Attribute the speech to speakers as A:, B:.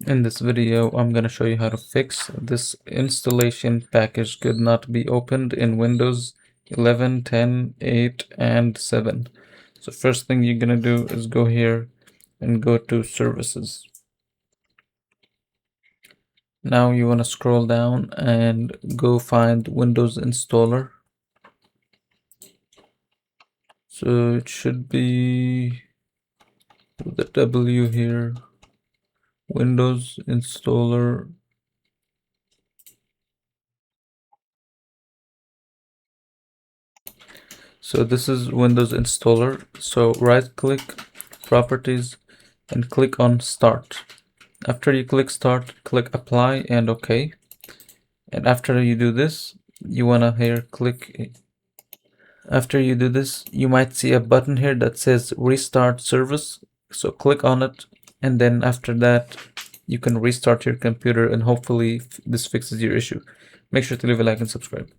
A: In this video, I'm going to show you how to fix this installation package could not be opened in Windows 11, 10, 8, and 7. So first thing you're going to do is go here and go to Services. Now you want to scroll down and go find Windows Installer. So it should be the W here, Windows Installer. So this is Windows Installer. So right click, Properties, and click on Start. After you click Start, click Apply and OK. And after you do this, you wanna here click. After you do this, you might see a button here that says Restart Service. So click on it, and then after that, you can restart your computer, and hopefully this fixes your issue. Make sure to leave a like and subscribe.